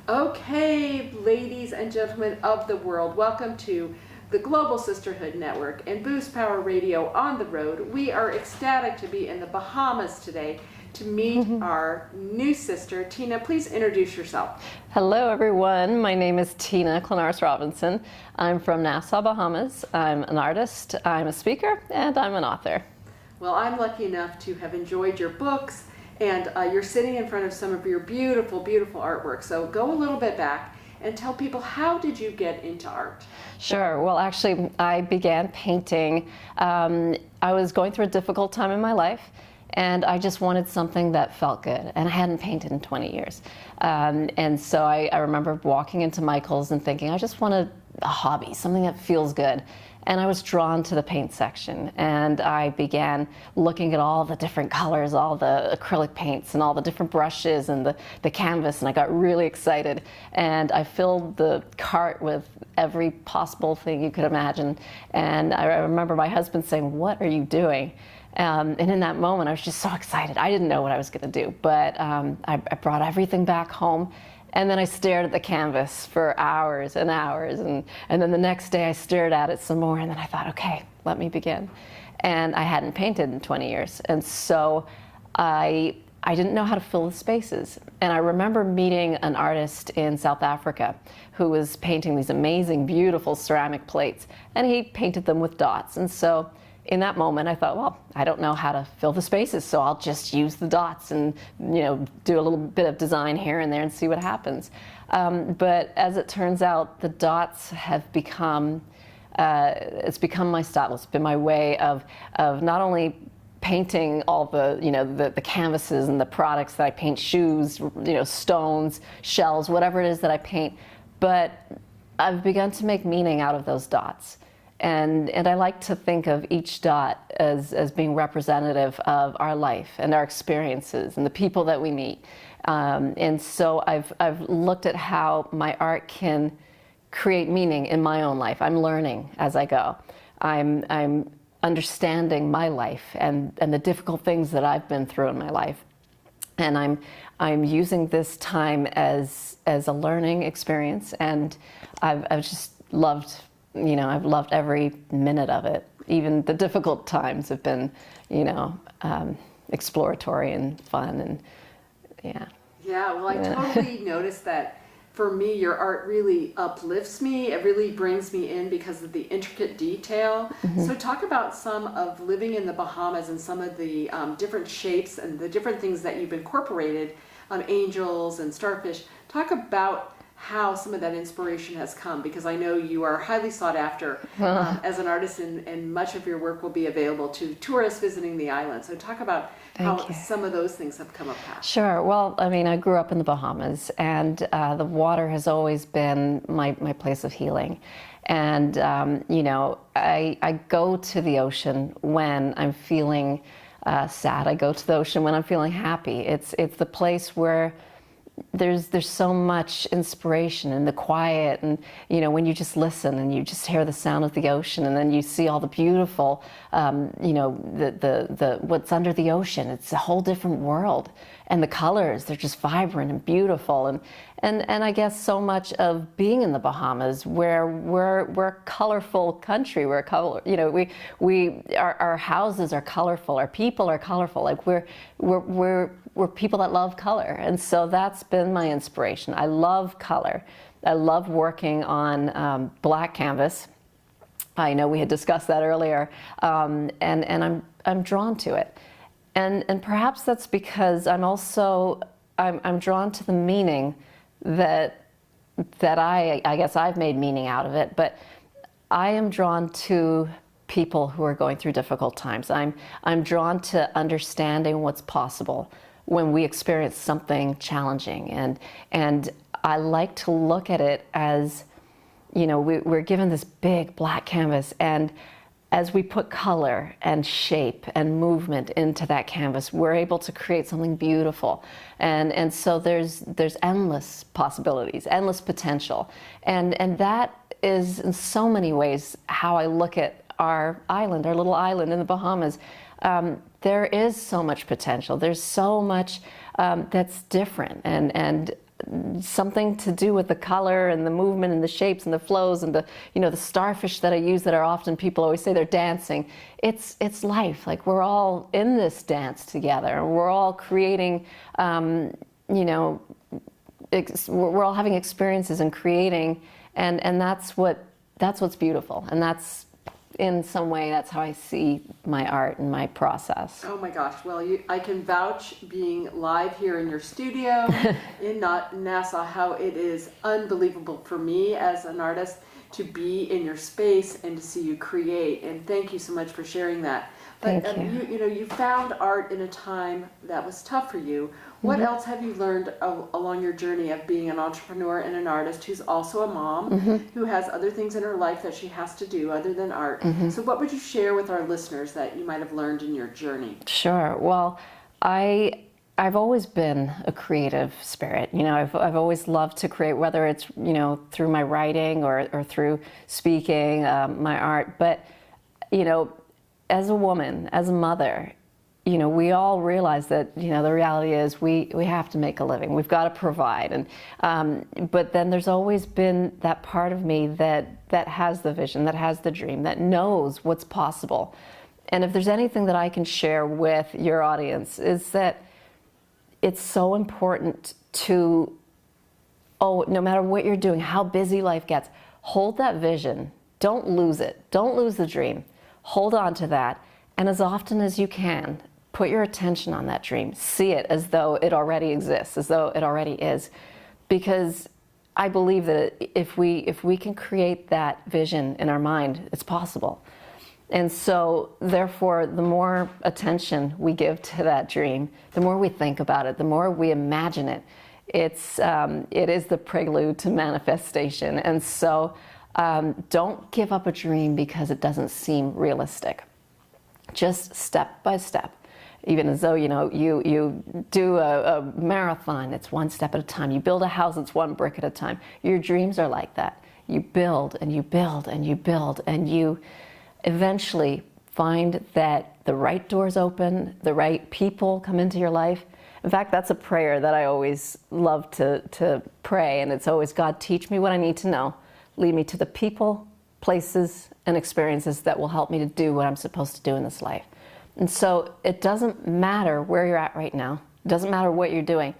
Okay, ladies and gentlemen of the world, welcome to the Global Sisterhood Network and Boost Power Radio on the road. We are ecstatic to be in the Bahamas today to meet our new sister. Tina, please introduce yourself. Hello everyone, my name is Tina Klonaris-Robinson. I'm from Nassau, Bahamas. I'm an artist, I'm a speaker, and I'm an author. Well, I'm lucky enough to have enjoyed your books, and you're sitting in front of some of your beautiful, beautiful artwork. So go a little bit back and tell people, how did you get into art? Sure. Well, actually, I began painting. I was going through a difficult time in my life, and I just wanted something that felt good. And I hadn't painted in 20 years. And so I remember walking into Michael's and thinking, I just want a hobby, something that feels good. And I was drawn to the paint section, and I began looking at all the different colors, all the acrylic paints and all the different brushes and the canvas, and I got really excited. And I filled the cart with every possible thing you could imagine. And I remember my husband saying, "What are you doing?" And in that moment, I was just so excited. I didn't know what I was going to do, but I brought everything back home. And then I stared at the canvas for hours and hours, and then the next day I stared at it some more, and then I thought, okay, let me begin. And I hadn't painted in 20 years, and so I didn't know how to fill the spaces. And I remember meeting an artist in South Africa who was painting these amazing, beautiful ceramic plates, and he painted them with dots. And so in that moment, I thought, well, I don't know how to fill the spaces, so I'll just use the dots and, do a little bit of design here and there and see what happens. But as it turns out, the dots have become, it's become my style. It's been my way of not only painting all the, the canvases and the products that I paint, shoes, stones, shells, whatever it is that I paint, but I've begun to make meaning out of those dots. And I like to think of each dot as being representative of our life and our experiences and the people that we meet. And so I've looked at how my art can create meaning in my own life. I'm learning as I go. I'm understanding my life and the difficult things that I've been through in my life. And I'm using this time as a learning experience, and I've just loved. I've loved every minute of it. Even the difficult times have been, exploratory and fun, and yeah. Yeah, well, I totally noticed that. For me, your art really uplifts me. It really brings me in because of the intricate detail. So talk about some of living in the Bahamas and some of the different shapes and the different things that you've incorporated, angels and starfish. Talk about how some of that inspiration has come, because I know you are highly sought after as an artist, and much of your work will be available to tourists visiting the island. So talk about how some of those things have come about. Sure. Well, I mean, I grew up in the Bahamas, and the water has always been my place of healing. And, I go to the ocean when I'm feeling sad. I go to the ocean when I'm feeling happy. It's the place where there's so much inspiration in the quiet, and when you just listen and you just hear the sound of the ocean, and then you see all the beautiful the what's under the ocean. It's a whole different world, and the colors, they're just vibrant and beautiful, and I guess so much of being in the Bahamas, where we're a colorful country. We're color, our houses are colorful, our people are colorful. Like we're people that love color, and so that's been my inspiration. I love color. I love working on black canvas. I know we had discussed that earlier, and I'm drawn to it, and perhaps that's because I'm drawn to the meaning that I guess I've made meaning out of it, but I am drawn to people who are going through difficult times. I'm drawn to understanding what's possible when we experience something challenging, and I like to look at it as, we're given this big black canvas, and as we put color and shape and movement into that canvas, we're able to create something beautiful. And so there's endless possibilities, endless potential, and that is in so many ways how I look at our island, our little island in the Bahamas. There is so much potential. There's so much that's different, and something to do with the color and the movement and the shapes and the flows and the, the starfish that I use that are often, people always say they're dancing. It's life. Like, we're all in this dance together, and we're all creating, we're all having experiences and creating, and that's what's beautiful. And that's, in some way, that's how I see my art and my process. Oh my gosh, well, I can vouch, being live here in your studio in Nassau, how it is unbelievable for me as an artist to be in your space and to see you create. And thank you so much for sharing that. But Thank you. You found art in a time that was tough for you. What else have you learned along your journey of being an entrepreneur and an artist who's also a mom, who has other things in her life that she has to do other than art? So what would you share with our listeners that you might have learned in your journey? Sure. Well, I've always been a creative spirit. I've always loved to create, whether it's, through my writing or through speaking, my art. But, as a woman, as a mother, we all realize that, the reality is we have to make a living. We've got to provide. And but then there's always been that part of me that has the vision, that has the dream, that knows what's possible. And if there's anything that I can share with your audience, is that it's so important to, no matter what you're doing, how busy life gets, hold that vision. Don't lose it. Don't lose the dream. Hold on to that. And as often as you can, put your attention on that dream. See it as though it already exists, as though it already is. Because I believe that if we can create that vision in our mind, it's possible. And so, therefore, the more attention we give to that dream, the more we think about it, the more we imagine it, it is the prelude to manifestation. And so, don't give up a dream because it doesn't seem realistic. Just step by step. Even as though, you do a marathon, it's one step at a time. You build a house, it's one brick at a time. Your dreams are like that. You build and you build and you build, and you eventually find that the right doors open, the right people come into your life. In fact, that's a prayer that I always love to pray, and it's always, God, teach me what I need to know. Lead me to the people, places, and experiences that will help me to do what I'm supposed to do in this life. And so it doesn't matter where you're at right now. It doesn't matter what you're doing.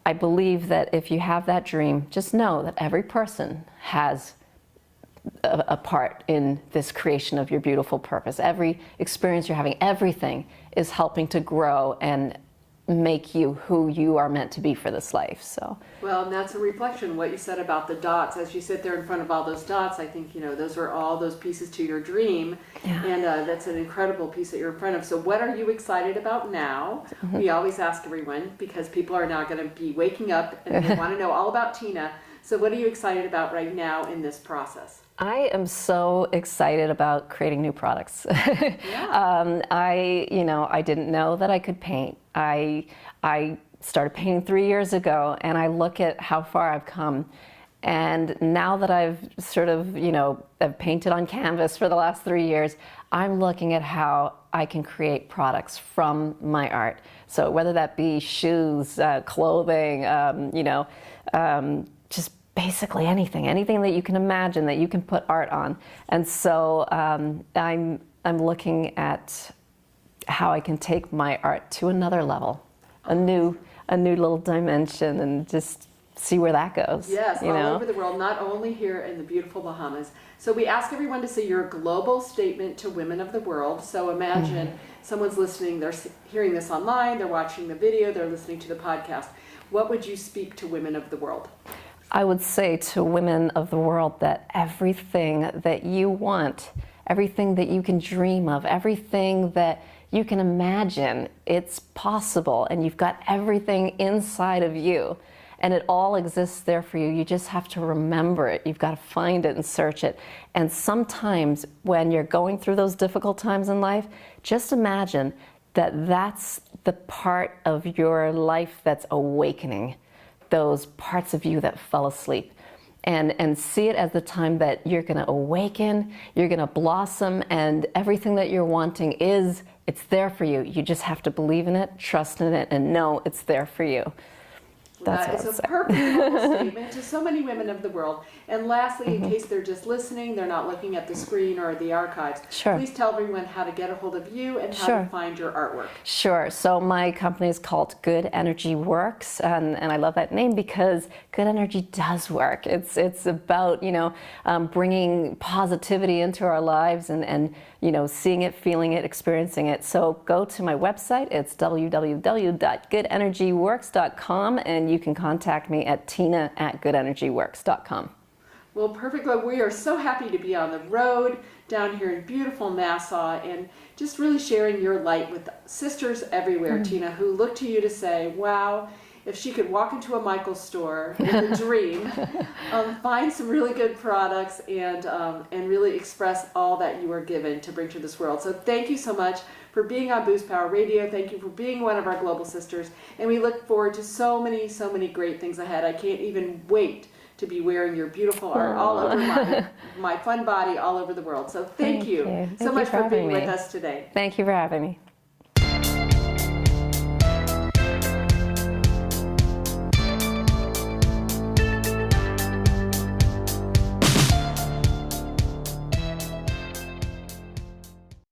I believe that if you have that dream, just know that every person has a part in this creation of your beautiful purpose. Every experience you're having, everything is helping to grow and make you who you are meant to be for this life. So, well, and that's a reflection what you said about the dots. As you sit there in front of all those dots, I think those are all those pieces to your dream. Yeah. And that's an incredible piece that you're in front of. So what are you excited about now? We always ask everyone, because people are now going to be waking up and they want to know all about Tina. So what are you excited about right now in this process? I am so excited about creating new products. Yeah. I didn't know that I could paint. I started painting 3 years ago, and I look at how far I've come. And now that I've sort of, I've painted on canvas for the last 3 years, I'm looking at how I can create products from my art. So whether that be shoes, clothing, just basically anything that you can imagine that you can put art on. And so I'm looking at how I can take my art to another level, a new little dimension, and just see where that goes. Yes, all over the world, not only here in the beautiful Bahamas. So we ask everyone to say your global statement to women of the world. So imagine someone's listening, they're hearing this online, they're watching the video, they're listening to the podcast. What would you speak to women of the world? I would say to women of the world that everything that you want, everything that you can dream of, everything that you can imagine, it's possible, and you've got everything inside of you, and it all exists there for you. You just have to remember it. You've got to find it and search it. And sometimes when you're going through those difficult times in life, just imagine that that's the part of your life that's awakening, those parts of you that fell asleep. And see it as the time that you're going to awaken, you're going to blossom, and everything that you're wanting it's there for you. You just have to believe in it, trust in it, and know it's there for you. That's That what is I a would say. perfect global statement to so many women of the world. And lastly, in case they're just listening, they're not looking at the screen or the archives, Sure. please tell everyone how to get a hold of you and how Sure. to find your artwork. Sure. So my company is called Good Energy Works, and I love that name because good energy does work. It's about, bringing positivity into our lives and seeing it, feeling it, experiencing it. So go to my website. It's www.goodenergyworks.com, and you can contact me at tina@goodenergyworks.com. Well, perfect. Well, we are so happy to be on the road down here in beautiful Nassau and just really sharing your light with sisters everywhere, Tina, who look to you to say, wow, if she could walk into a Michaels store with a dream, find some really good products and really express all that you are given to bring to this world. So thank you so much for being on Boost Power Radio. Thank you for being one of our global sisters. And we look forward to so many great things ahead. I can't even wait to be wearing your beautiful art all over my fun body all over the world. So thank you so much for being with us today. Thank you for having me.